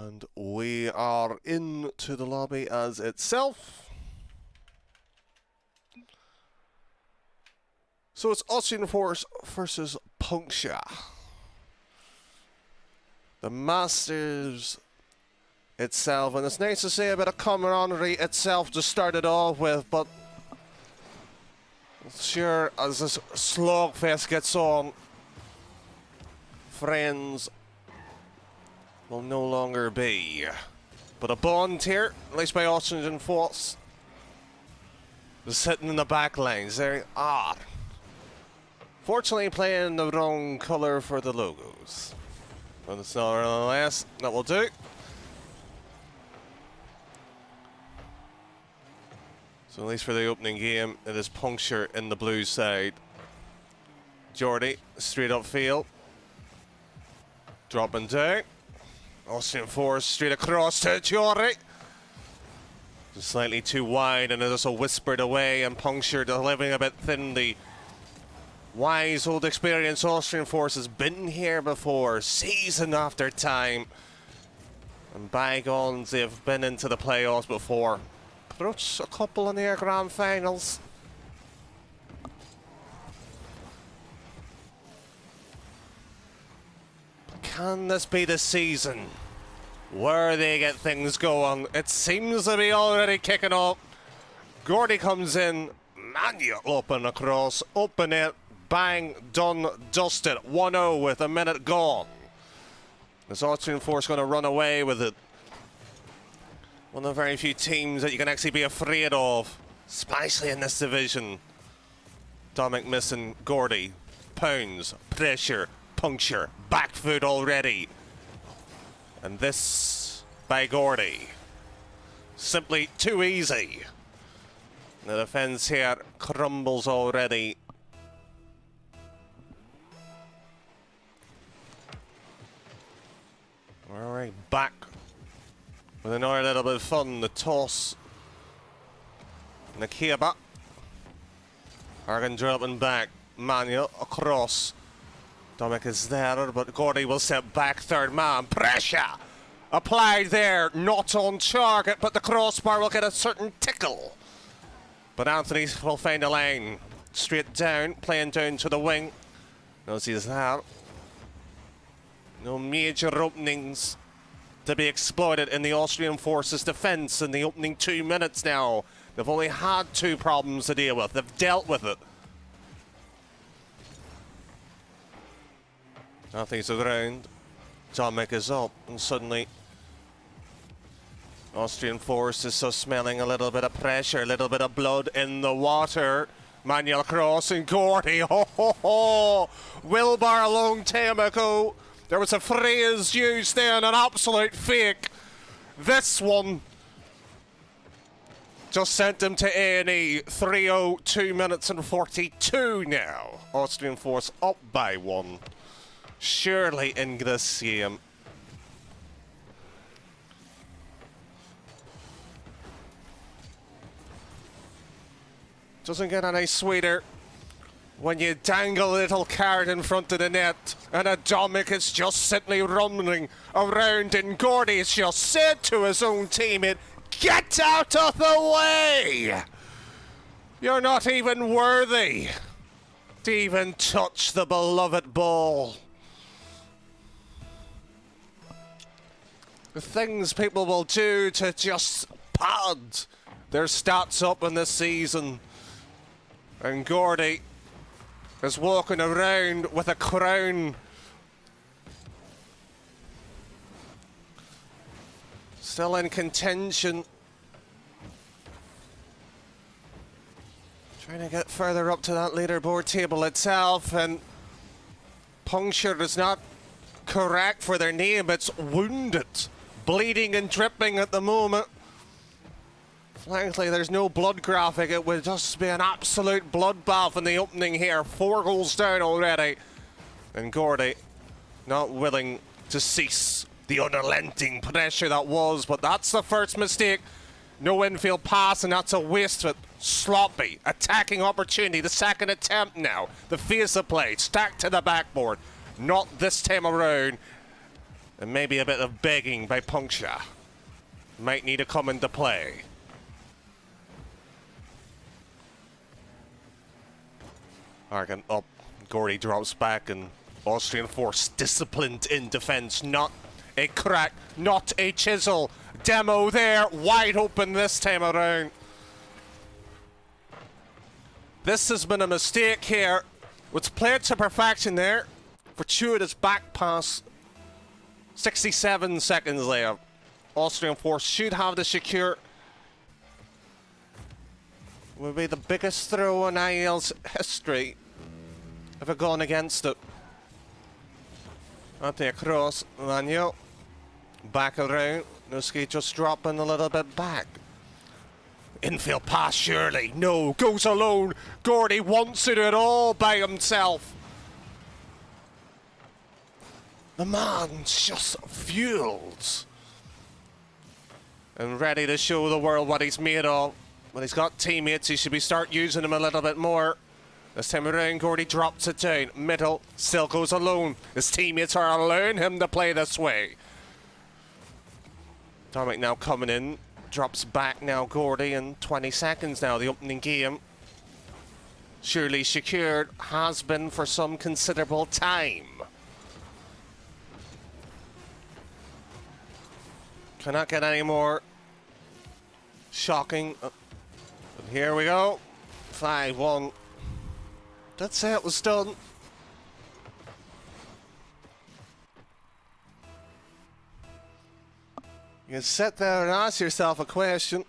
And we are into the lobby as itself. So it's Austrian Force versus Puncture. The Masters itself, and it's nice to see a bit of camaraderie itself to start it off with, but sure, as this slogfest gets on, friends will no longer be. But a bond here, at least by Austrian Force, is sitting in the back lines. They are fortunately playing the wrong colour for the logos. But it's not really less, that will do. So at least for the opening game, it is Puncture in the blue side. Jordy, straight up field. Dropping down. Austrian Force straight across to Jordy. Just slightly too wide, and it is a whispered away, and Puncture delivering a bit thin. The wise old experienced Austrian Force has been here before, season after time. And bygones, they've been into the playoffs before. Approached a couple in their grand finals. Can this be the season where they get things going? It seems to be already kicking off. Gordy comes in, manual open across, open it, bang, done, dusted. 1-0 with a minute gone. This Austrian Force going to run away with it. One of the very few teams that you can actually be afraid of, especially in this division. Dominic missing Gordy, pounds, pressure, Puncture, back foot already. And this by Gordy. Simply too easy. The defense here crumbles already. All right, back with another little bit of fun. The toss. Nakiaba. Argan dropping back. Manuel across. Dominic is there, but Gordy will step back. Third man. Pressure applied there. Not on target, but the crossbar will get a certain tickle. But Anthony will find a lane. Straight down, playing down to the wing. Knows he's there. No major openings to be exploited in the Austrian Forces defence in the opening 2 minutes now. They've only had 2 problems to deal with. They've dealt with it. Nothing's around. Dominic is up, and suddenly Austrian Force is so smelling a little bit of pressure, a little bit of blood in the water. Manuel cross and Gordy. Ho ho ho! Wilbar a long time ago. There was a phrase used then, an absolute fake. This one just sent him to A&E. 3-0, 2 minutes and 42 now. Austrian Force up by 1. Surely in this game. Doesn't get any sweeter when you dangle a little carrot in front of the net and a Dominic is just simply running around and Gordy has just said to his own teammate, get out of the way! You're not even worthy to even touch the beloved ball. The things people will do to just pad their stats up in this season. And Gordy is walking around with a crown. Still in contention. Trying to get further up to that leaderboard table itself, and Puncture is not correct for their name. It's wounded. Bleeding and dripping at the moment. Frankly, there's no blood graphic. It would just be an absolute bloodbath in the opening here. 4 goals down already. And Gordy not willing to cease the unrelenting pressure that was, but that's the first mistake. No infield pass, and that's a waste of it. Sloppy attacking opportunity. The second attempt now. The face of play stacked to the backboard. Not this time around. And maybe a bit of begging by Puncture might need to come into play. Argan up, Gordy drops back, and Austrian force disciplined in defense. Not a crack, not a chisel. Demo there, wide open this time around. This has been a mistake here. It's played to perfection there. Fortuitous back pass. 67 seconds later. Austrian force should have the secure. Will be the biggest throw in IEL's history if it gone against it. Anthony across, Manuel. Back around. Nuski just dropping a little bit back. Infield pass, surely. No, goes alone. Gordy wants to do it all by himself. The man's just fueled. And ready to show the world what he's made of. When he's got teammates, he should be start using them a little bit more. This time around, Gordy drops it down. Middle, still goes alone. His teammates are allowing him to play this way. Dominic now coming in. Drops back now, Gordy, in 20 seconds now, the opening game. Surely secured, has been for some considerable time. Cannot get any more shocking. But here we go. 5-1. That's it, it was done. You can sit there and ask yourself a question.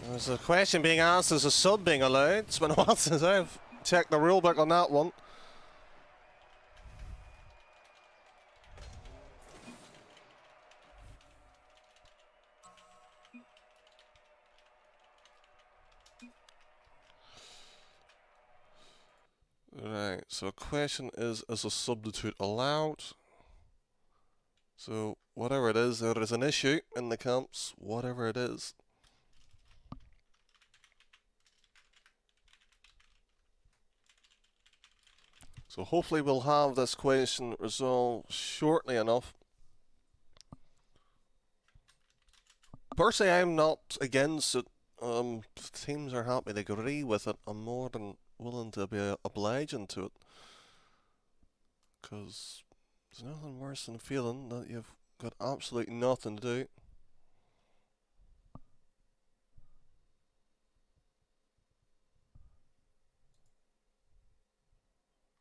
There's a question being asked, is a sub being allowed? It's been a while since I've checked the rulebook on that one. Right, so a question is a substitute allowed? So, whatever it is, there is an issue in the camps, whatever it is. So hopefully we'll have this question resolved shortly enough. Personally, I'm not against it. If teams are happy to agree with it, I'm more than willing to be obliging to it. Because there's nothing worse than feeling that you've got absolutely nothing to do.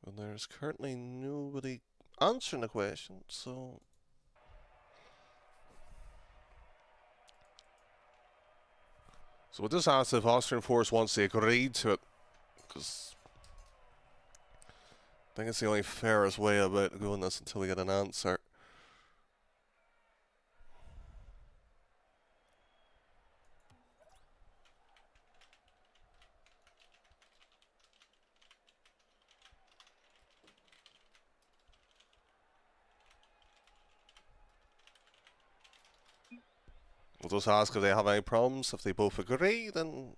And there's currently nobody answering the question, so... So we'll just ask if Austrian Force wants to agree to it, because I think it's the only fairest way about doing this until we get an answer. We'll just ask if they have any problems. If they both agree, then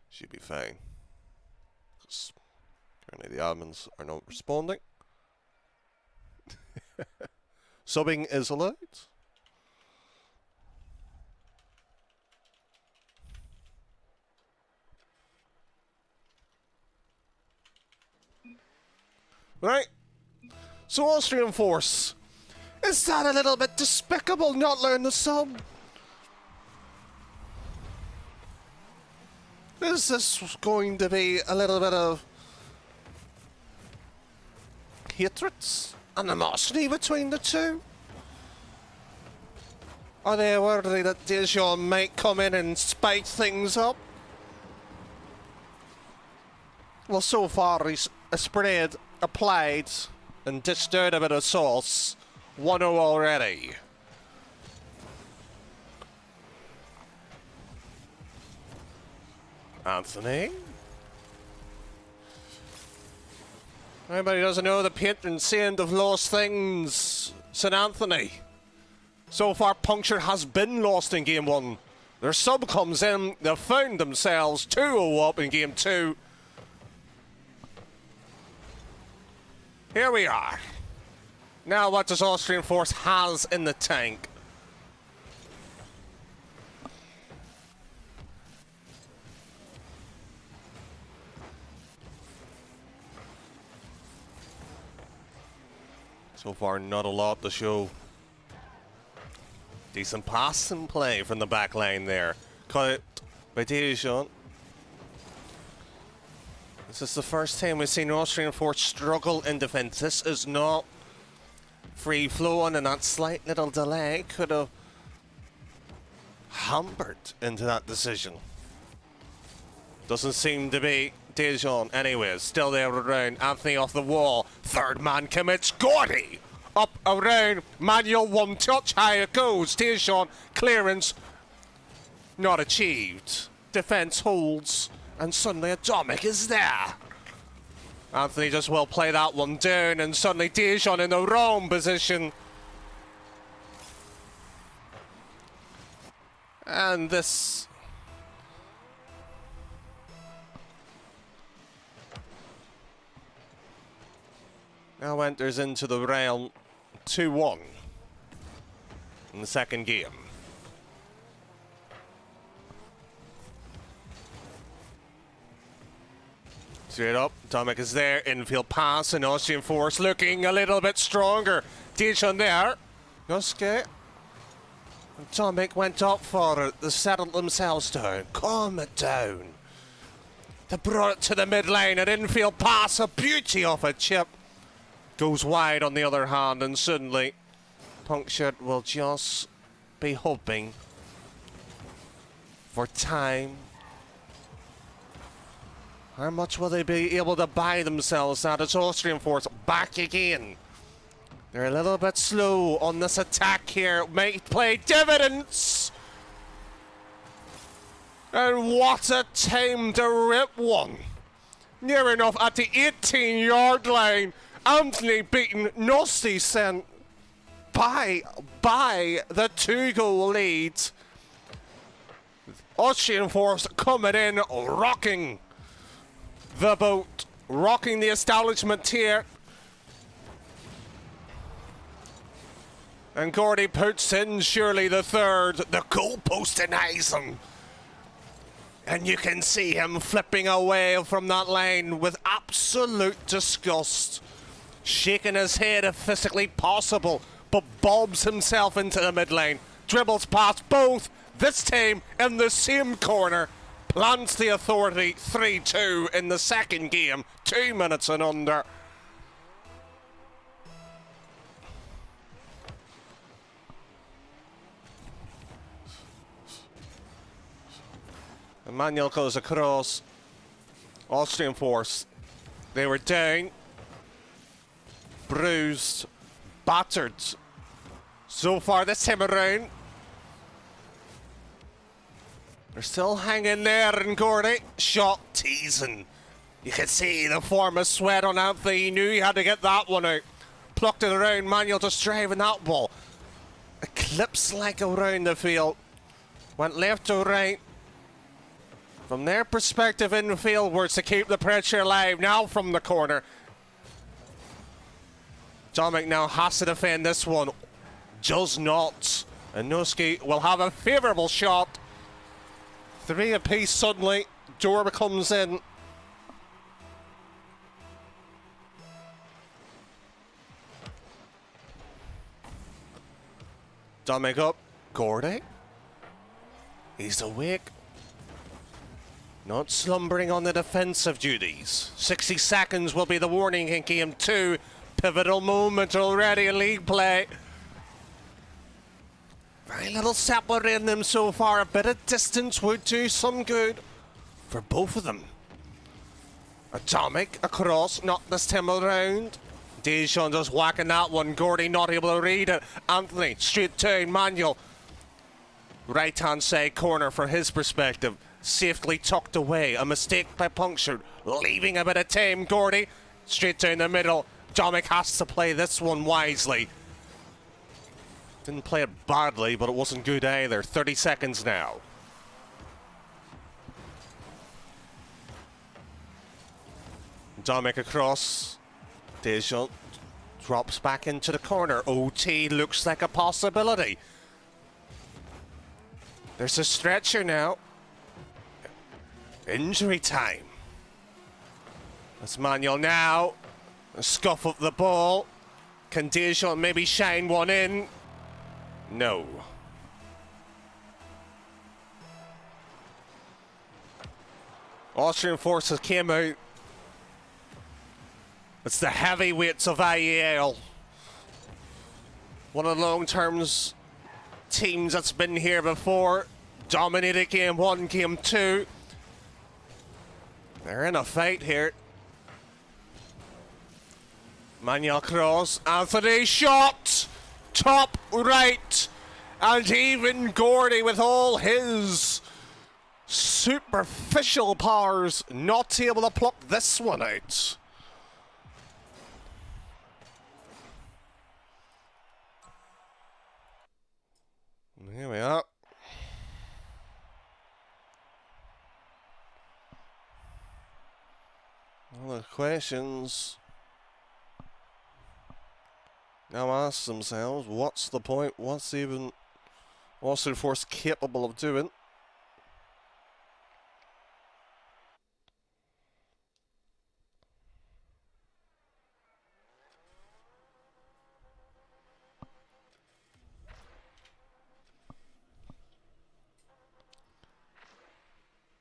should be fine. Because currently the admins are not responding. Subbing is allowed. Right. So Austrian Force. Is that a little bit despicable not learn the sub? Is this going to be a little bit of hatred, animosity between the two? Are they worried that Dejan might come in and spike things up? Well, so far he's sprayed, applied, and dished out a bit of sauce. 1-0 already. Anthony. Anybody doesn't know the patron saint of lost things, St. Anthony. So far, Puncture has been lost in Game 1. Their sub comes in, they've found themselves 2-0 up in Game 2. Here we are. Now what does Austrian Force has in the tank? So far, not a lot to show. Decent pass and play from the back line there. Cut it by Dijon. This is the first time we've seen Austrian Force struggle in defence. This is not free flowing, and that slight little delay could have hampered into that decision. Doesn't seem to be. Dijon, anyways, still there around. Anthony off the wall. Third man commits. Gordy up around. Manuel one touch. High it goes. Dijon clearance not achieved. Defense holds, and suddenly Atomic is there. Anthony just will play that one down, and suddenly Dijon in the wrong position. And this now enters into the round 2-1 in the second game. Straight up, Tomek is there, infield pass, and Austrian Force looking a little bit stronger. Dijon there. Yosuke. Tomek went up for it. They settled themselves down. Calm it down. They brought it to the mid-lane. An infield pass, a beauty of a chip. Goes wide on the other hand, and suddenly Puncture will just be hoping for time. How much will they be able to buy themselves now? It's Austrian Force back again. They're a little bit slow on this attack here. May play dividends. And what a time to rip one. Near enough at the 18-yard line. Anthony beaten Nosti sent by the 2-goal lead. Austrian Force coming in, rocking the boat, rocking the establishment here. And Gordy puts in surely the third. The goalpost denies him. And you can see him flipping away from that line with absolute disgust. Shaking his head if physically possible, but bobs himself into the mid lane. Dribbles past both, this time in the same corner. Plants the authority 3-2 in the second game, 2 minutes and under. Emmanuel goes across. Austrian Force. They were down. Bruised. Battered. So far this time around. They're still hanging there, and Gordy. Shot teasing. You could see the form of sweat on Anthony. He knew he had to get that one out. Plucked it around. Manuel just driving that ball. Eclipse like around the field. Went left to right. From their perspective infieldwards to keep the pressure alive. Now from the corner. Tomek now has to defend this one. Does not. And Noski will have a favourable shot. 3 apiece suddenly. Dorba comes in. Tomek up. Gordy. He's awake. Not slumbering on the defensive duties. 60 seconds will be the warning in game 2. Pivotal moment already in league play. Very little separating them so far. A bit of distance would do some good for both of them. Atomic across, not this time around. Dijon just whacking that one. Gordy not able to read it. Anthony straight down. Manuel. Right hand side corner for his perspective. Safely tucked away. A mistake by Puncture. Leaving a bit of time. Gordy straight down the middle. Atomic has to play this one wisely. Didn't play it badly, but it wasn't good either. 30 seconds now. Atomic across. Dijon Drops back into the corner. OT looks like a possibility. There's a stretcher now. Injury time. It's Manuel now. A scuff up the ball. Can Dejan maybe shine one in? No. Austrian forces came out. It's the heavyweights of IEL. One of the long-term teams that's been here before. Dominated game 1, game 2. They're in a fight here. Manuel cross, Anthony shot! Top right! And even Gordy with all his superficial powers not able to pluck this one out. Here we are. All the questions now ask themselves, what's the point? What's even Austrian Force capable of doing?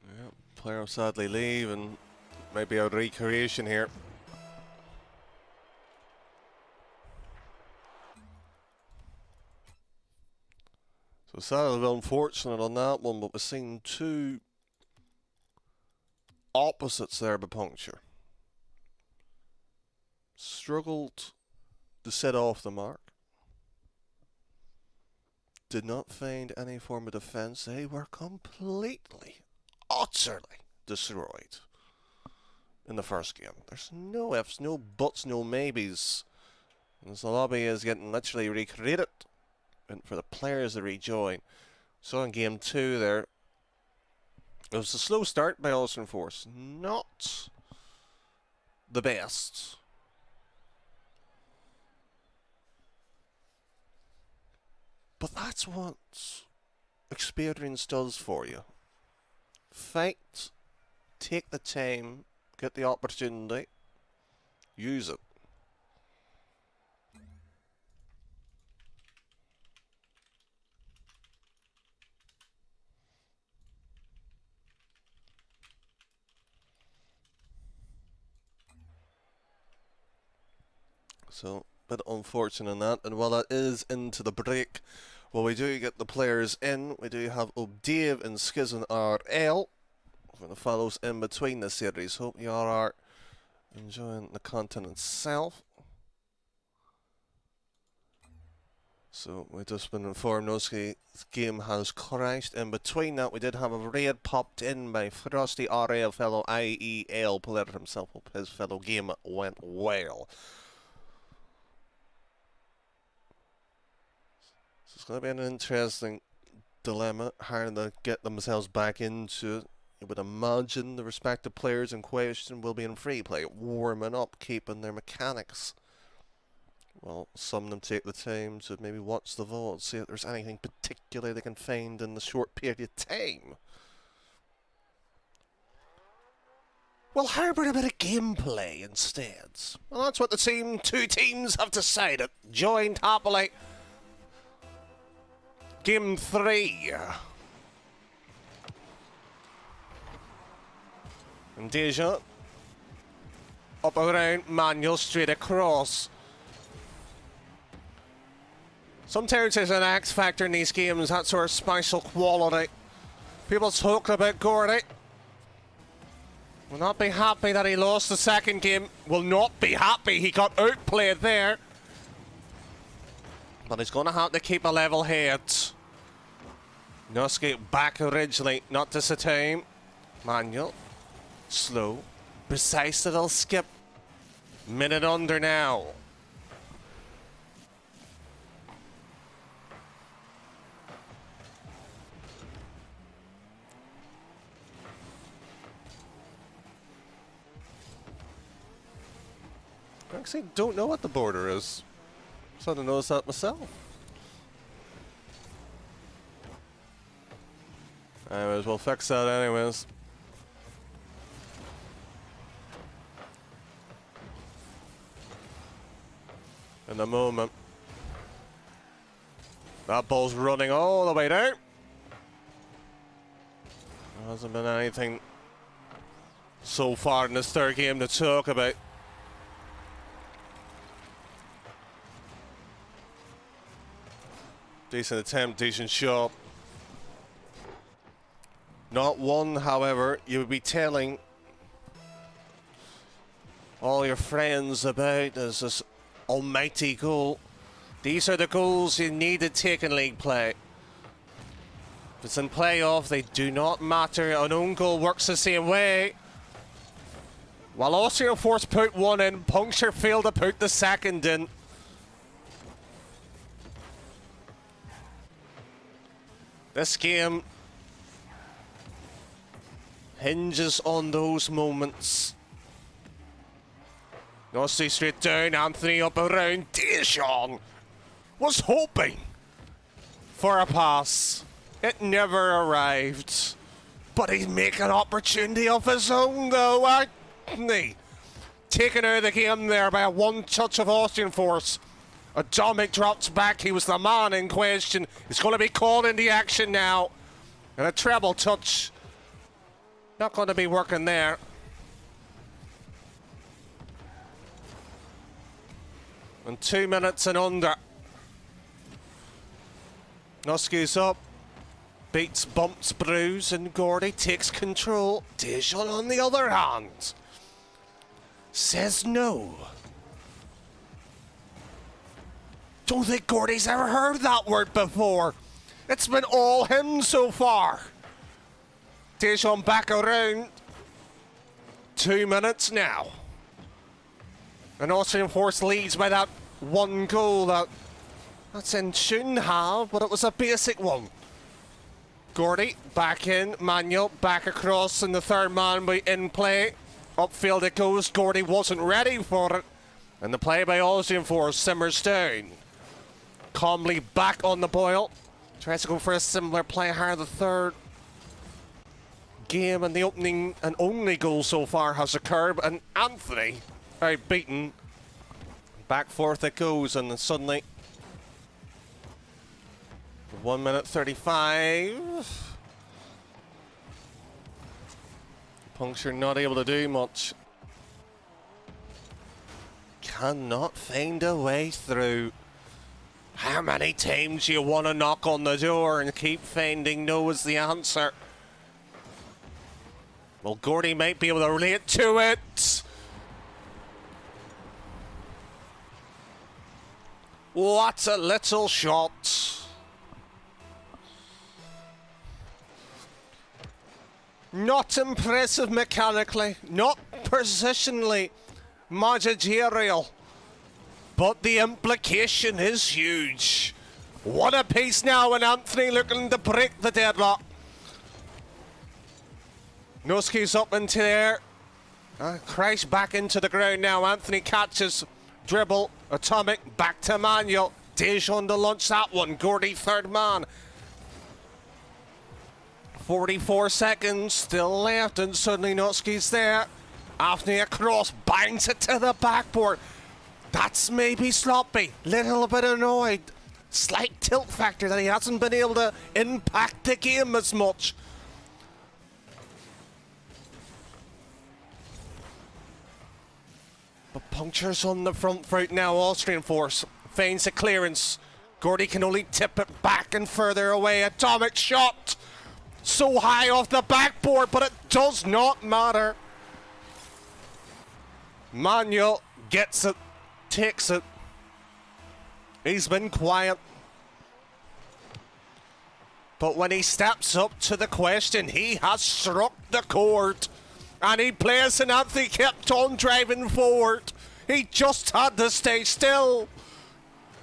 Yeah, player will sadly leave and maybe a recreation here. So sadly, a bit unfortunate on that one, but we're seeing two opposites there by Puncture. Struggled to set off the mark. Did not find any form of defense. They were completely, utterly destroyed in the first game. There's no ifs, no buts, no maybes. And the lobby is getting literally recreated and for the players to rejoin. So in game 2 there, it was a slow start by Austrian Force. Not the best. But that's what experience does for you. Fight, take the time, get the opportunity, use it. So, a bit unfortunate in that. And while that is into the break, well, we do get the players in. We do have Dave and Skizzen RL for the fellows in between the series. Hope you all are enjoying the content itself. So, we've just been informed Noski game has crashed. In between that, we did have a raid popped in by Frosty RL, fellow IEL player himself. Hope his fellow game went well. It's going to be an interesting dilemma, how to get themselves back into it. You would imagine the respective players in question will be in free play, warming up, keeping their mechanics. Well, some of them take the time to maybe watch the VOD, see if there's anything particular they can find in the short period of time. Well, how about a bit of gameplay instead? Well, that's what the two teams have decided. Joined happily. Game 3. And Deja up around, Manuel straight across. Sometimes there's an X factor in these games, that sort of special quality. People talk about Gordy. Will not be happy that he lost the second game. Will not be happy he got outplayed there. But he's going to have to keep a level head. Noski back originally, not this time. Manuel, slow, precise little skip. Minute under now. actually don't know what the border is. Sort of noticed that myself. Anyways, we'll fix that anyways. In a moment. That ball's running all the way down. There hasn't been anything so far in this third game to talk about. Decent attempt, decent shot. Not one, however, you would be telling all your friends about as this almighty goal. These are the goals you need to take in league play. If it's in playoff, they do not matter. An own goal works the same way. While Austrian Force put one in, Puncture failed to put the second in. This game hinges on those moments. Nosty straight down, Anthony up around. Dejan was hoping for a pass. It never arrived. But he's making an opportunity of his own though, isn't he? Taken out of the game there by a one touch of Austrian Force. Atomic drops back, he was the man in question. He's going to be called into action now. And a treble touch. Not going to be working there. And 2 minutes and under. Noski's up. Beats, bumps, bruise, and Gordy takes control. Dejan, on the other hand, says no. Don't think Gordy's ever heard that word before. It's been all him so far. Dejan back around. 2 minutes now. And Austrian Force leads by that one goal that's in shouldn't have, but it was a basic one. Gordy back in, Manuel back across, and the third man by in play. Upfield it goes. Gordy wasn't ready for it. And the play by Austrian Force simmers down. Calmly back on the boil. Tries to go for a similar play here. The third game and the opening and only goal so far has occurred. And Anthony, very beaten. Back forth it goes, and suddenly 1 minute 35. Puncture not able to do much. Cannot find a way through. How many times you want to knock on the door and keep finding no is the answer? Well, Gordy might be able to relate to it. What a little shot. Not impressive mechanically, not positionally managerial, but the implication is huge. What a pace now, and Anthony looking to break the deadlock. Noski's up into there. Crash back into the ground now. Anthony catches, dribble, Atomic, back to Manuel. Dejan to launch that one. Gordy third man. 44 seconds still left, and suddenly Noski's there. Anthony across, bangs it to the backboard. That's maybe sloppy, little bit annoyed. Slight tilt factor that he hasn't been able to impact the game as much. But Puncture's on the front foot now. Austrian Force feigns a clearance. Gordy can only tip it back and further away. Atomic shot. So high off the backboard, but it does not matter. Manuel gets it, takes it. He's been quiet. But when he steps up to the question, he has struck the chord. And he plays, and Anthony kept on driving forward. He just had to stay still.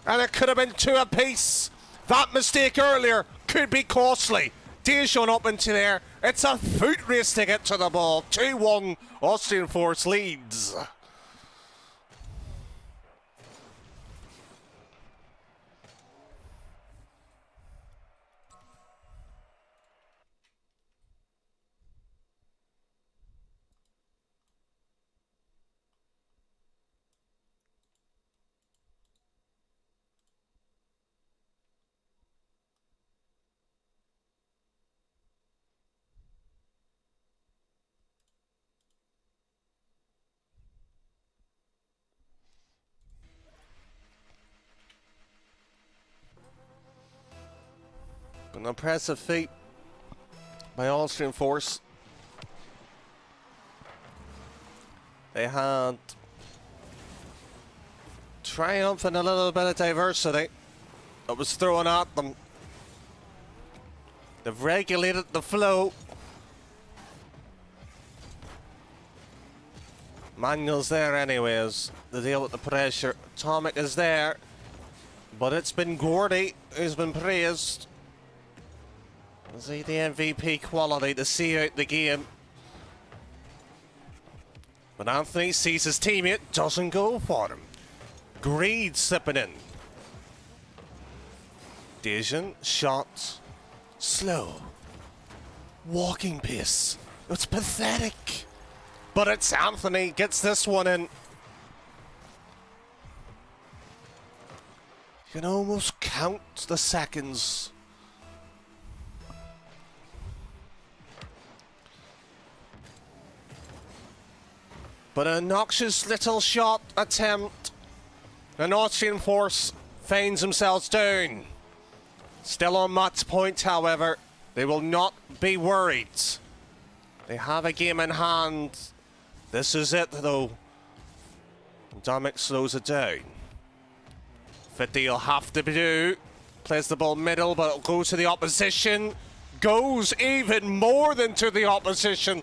And it could have been two apiece. That mistake earlier could be costly. Dejan up into there. It's a foot race to get to the ball. 2-1, Austrian Force leads. An impressive feat by Austrian force. They had triumph and a little bit of diversity that was thrown at them. They've regulated the flow. Manuel's there anyways to deal with the pressure. Atomic is there, but it's been Gordy who's been praised. Is he the MVP quality to see out the game? But Anthony sees his teammate, doesn't go for him. Greed slipping in. Dejan, shot, slow. Walking pace. It's pathetic. But it's Anthony, gets this one in. You can almost count the seconds. But a noxious little shot attempt. An Austrian force finds themselves down. Still on match point, however. They will not be worried. They have a game in hand. This is it, though. Atomic slows it down. 50 will have to do. Plays the ball middle, but it'll go to the opposition. Goes even more than to the opposition.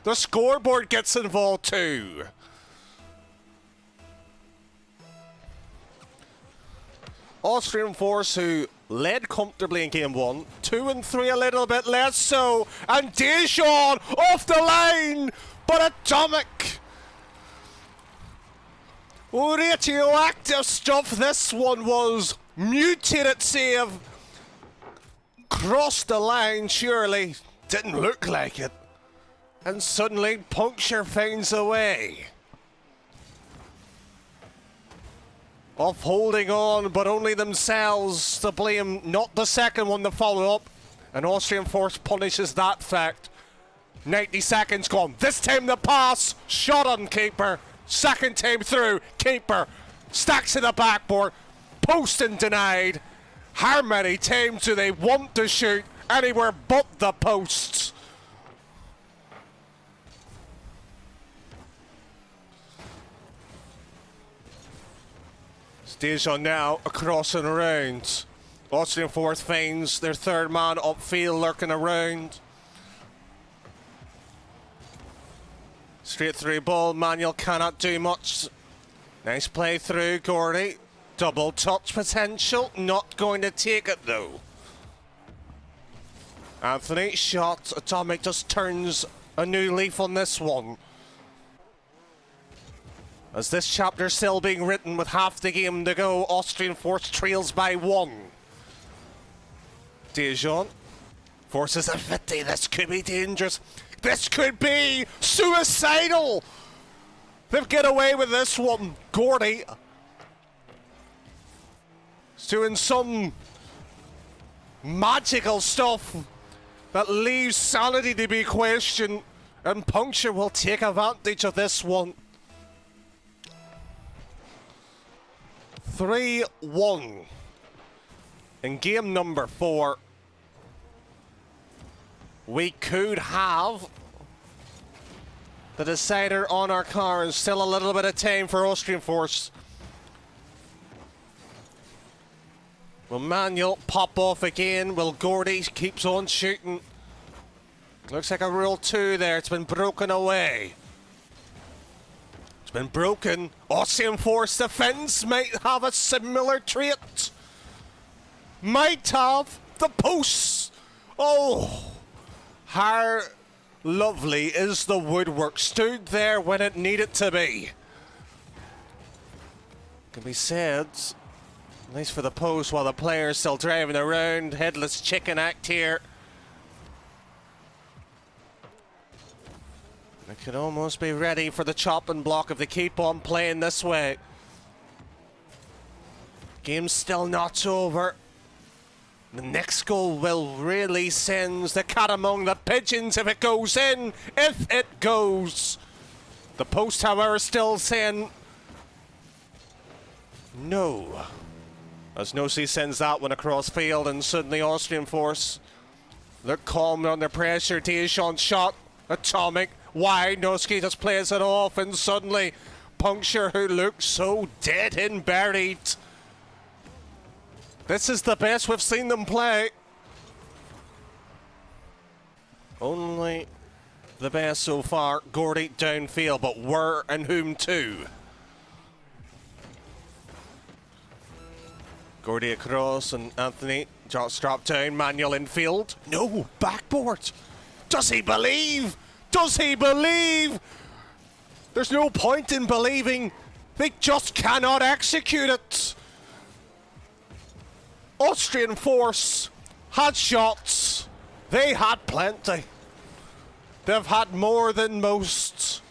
The scoreboard gets involved too. Austrian force who led comfortably in game 1. 2 and 3 a little bit less so. And Dejan off the line. But Atomic. Radioactive stuff. This one was mutated save. Crossed the line surely. Didn't look like it. And suddenly Puncture finds a way of holding on, but only themselves to blame, not the second one to follow up. And Austrian force punishes that fact. 90 seconds gone. This time the pass, shot on keeper. Second time through, keeper stacks in the backboard. Post and denied. How many times do they want to shoot anywhere but the posts? Dejan now across and around. Austrian force finds their third man upfield lurking around. Straight through ball, Manuel cannot do much. Nice play through, Gordy. Double touch potential, not going to take it though. Anthony, shot, Atomic just turns a new leaf on this one. As this chapter still being written with half the game to go, Austrian force trails by 1. Dejan forces a 50. This could be dangerous. This could be suicidal. They've get away with this one. Gordy is doing some magical stuff that leaves sanity to be questioned, and Puncture will take advantage of this one. 3-1 in game number 4. We could have the decider on our cards. Still a little bit of time for Austrian force. Will Manuel pop off again? Will Gordy keeps on shooting? Looks like a rule 2 there. It's been broken away. Been broken. Austrian force defense might have a similar trait. Might have the posts. Oh, how lovely is the woodwork. Stood there when it needed to be. Can be said, at least for the post, while the player's still driving around. Headless chicken act here. I could almost be ready for the chopping block if they keep on playing this way. Game's still not over. The next goal will really send the cat among the pigeons if it goes in. If it goes. The post, however, still saying no. As Nosy sends that one across field, and suddenly Austrian force look calm under pressure. Deschamps shot. Atomic. Wide. Nosky just plays it off, and suddenly Puncture, who looks so dead and buried. This is the best we've seen them play. Only the best so far. Gordy downfield, but where and whom to? Gordy across, and Anthony just dropped down. Manuel infield. No, backboard. Does he believe? Does he believe? There's no point in believing. They just cannot execute it. Austrian force had shots. They had plenty. They've had more than most.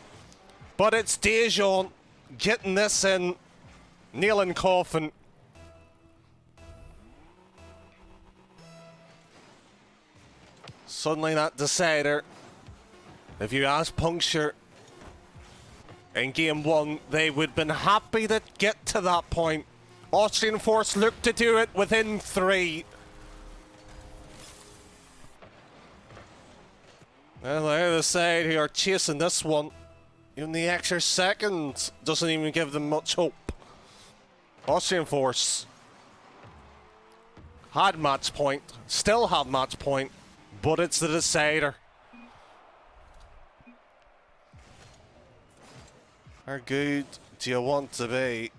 But it's Deschamps getting this in. Nailing coffin. Suddenly that decider. If you ask Puncture in game 1, they would have been happy to get to that point. Austrian force looked to do it within 3. Well, the other side who are chasing this one, even the extra seconds doesn't even give them much hope. Austrian force had match point, still have match point, but it's the decider. How good do you want to be?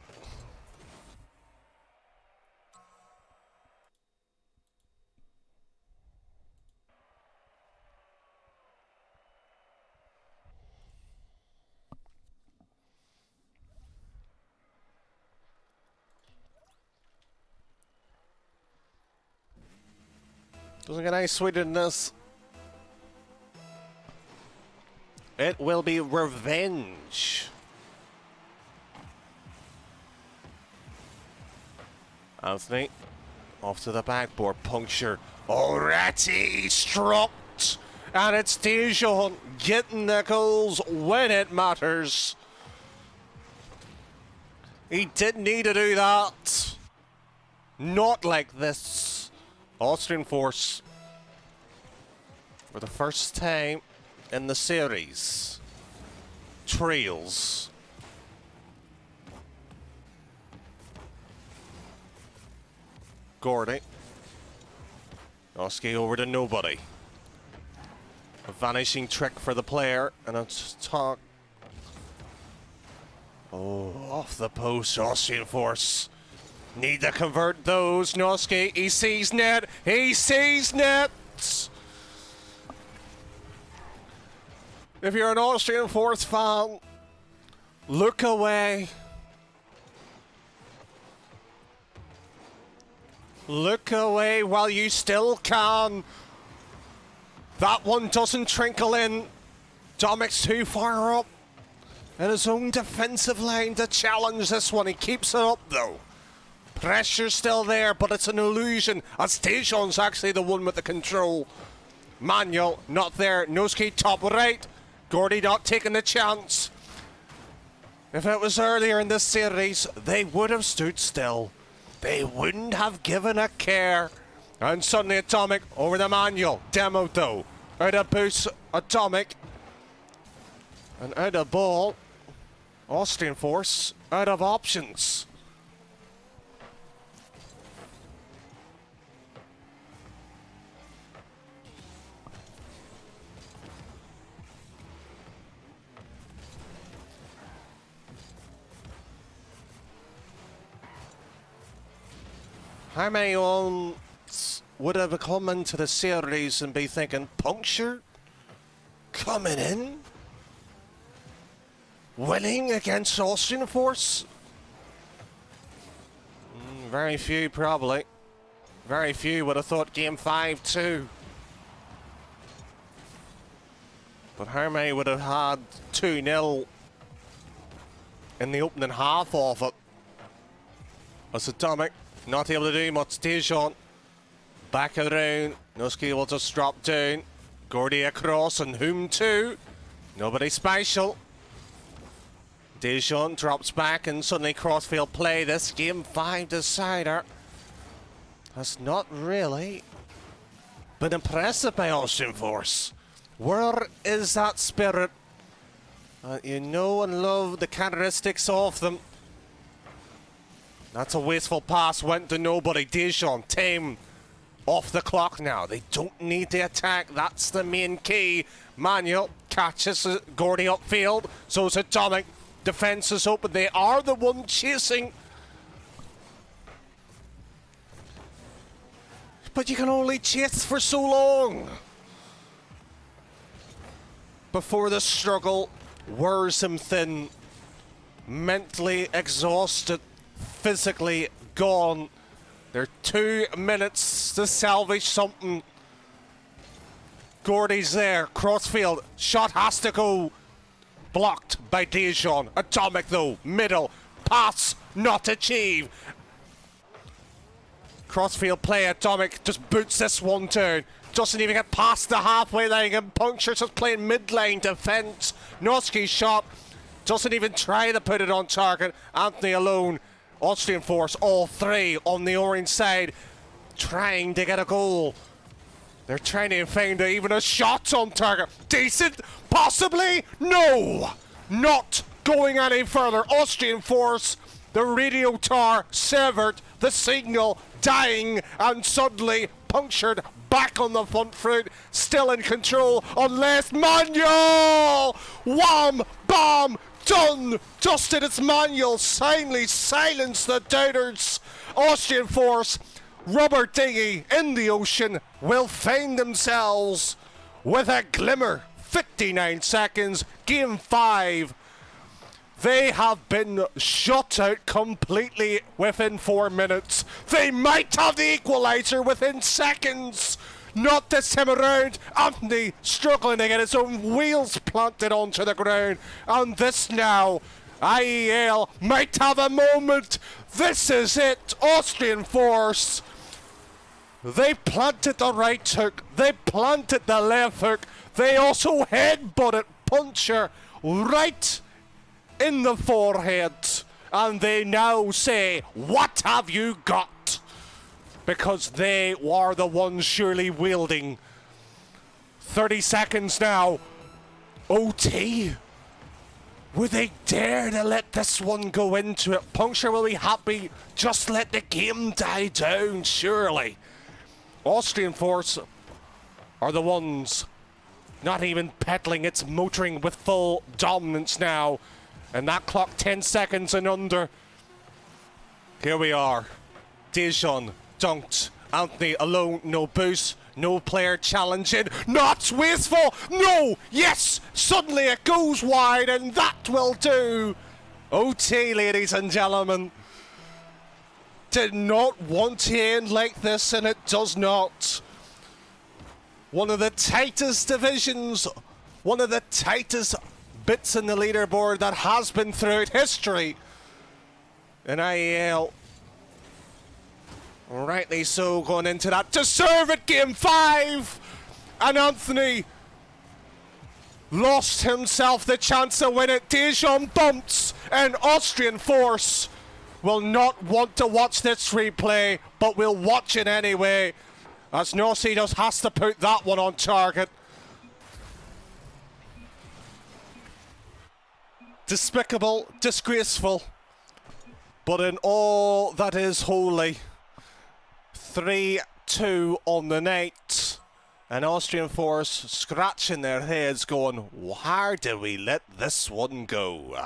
Doesn't get any sweeter than this. It will be revenge. Anthony, off to the backboard. Puncture already struck. And it's Deschamps getting the goals when it matters. He didn't need to do that. Not like this. Austrian force, for the first time in the series, trails. Gordy. Nosky over to nobody. A vanishing trick for the player, and it's talk. Oh, off the post, Austrian force. Need to convert those. Nosky, he sees net. He sees net. If you're an Austrian force fan, look away. Look away while you still can. That one doesn't trickle in. Domic's too far up in his own defensive line to challenge this one. He keeps it up though. Pressure's still there, but it's an illusion. As Deschamps actually the one with the control. Manuel not there. Nosky top right. Gordy not taking the chance. If it was earlier in this series, they would have stood still. They wouldn't have given a care. And suddenly Atomic over the Manuel. Demo though. Out of boost Atomic. And out of ball. Austrian force out of options. How many would have come into the series and be thinking, Puncture coming in, winning against Austrian force? Very few, probably. Very few would have thought game 5 too. But how many would have had 2-0 in the opening half of it? As Atomic not able to do much. Deschamps back around. Nosky will just drop down. Gordy across, and whom to? Nobody special. Deschamps drops back, and suddenly crossfield play. This game 5 decider. has not really been impressive by Austrian force. Where is that spirit? You know and love the characteristics of them. That's a wasteful pass, went to nobody. Dijon, tame, off the clock now. They don't need the attack, that's the main key. Manuel catches Gordy upfield, so is Atomic. Defense is open, they are the one chasing. But you can only chase for so long before the struggle wears him thin. Mentally exhausted, physically gone. There are 2 minutes to salvage something. Gordy's there, crossfield, shot has to go. Blocked by Dijon. Atomic though, middle, pass not achieved. Crossfield play, Atomic just boots this one down. Doesn't even get past the halfway line, and Puncture just playing midline defense. Noski's shot doesn't even try to put it on target. Anthony alone. Austrian force, all three on the orange side, trying to get a goal. They're trying to find even a shot on target. Decent, possibly? No! Not going any further. Austrian force, the radio tower severed, the signal dying, and suddenly punctured back on the front foot, still in control, unless Manuel! Wham! Bam! Done! Dusted its Manuel, finally silenced the doubters. Austrian force, rubber dinghy in the ocean, will find themselves with a glimmer. 59 seconds, game 5. They have been shut out completely within 4 minutes. They might have the equaliser within seconds. Not this time around. Anthony struggling to get his own wheels planted onto the ground. And this now, IEL might have a moment. This is it. Austrian force. They planted the right hook. They planted the left hook. They also headbutted Puncture right in the forehead. And they now say, what have you got? Because they were the ones surely wielding. 30 seconds now. OT. Would they dare to let this one go into it? Puncture will be happy. Just let the game die down, surely. Austrian force are the ones not even pedaling. It's motoring with full dominance now. And that clock 10 seconds and under. Here we are. Dijon dunked. Anthony alone, no boost, no player challenging. Not wasteful. No. Yes. Suddenly it goes wide, and that will do. OT, ladies and gentlemen. Did not want to end like this, and it does not. One of the tightest divisions, one of the tightest bits in the leaderboard that has been throughout history in IEL. Rightly so, going into that to serve at game 5. And Anthony lost himself the chance to win it. Dijon bumps, and Austrian force will not want to watch this replay, but will watch it anyway, as Nossi just has to put that one on target. Despicable, disgraceful, but in all that is holy. 3-2 on the night, and Austrian force scratching their heads going, where did we let this one go?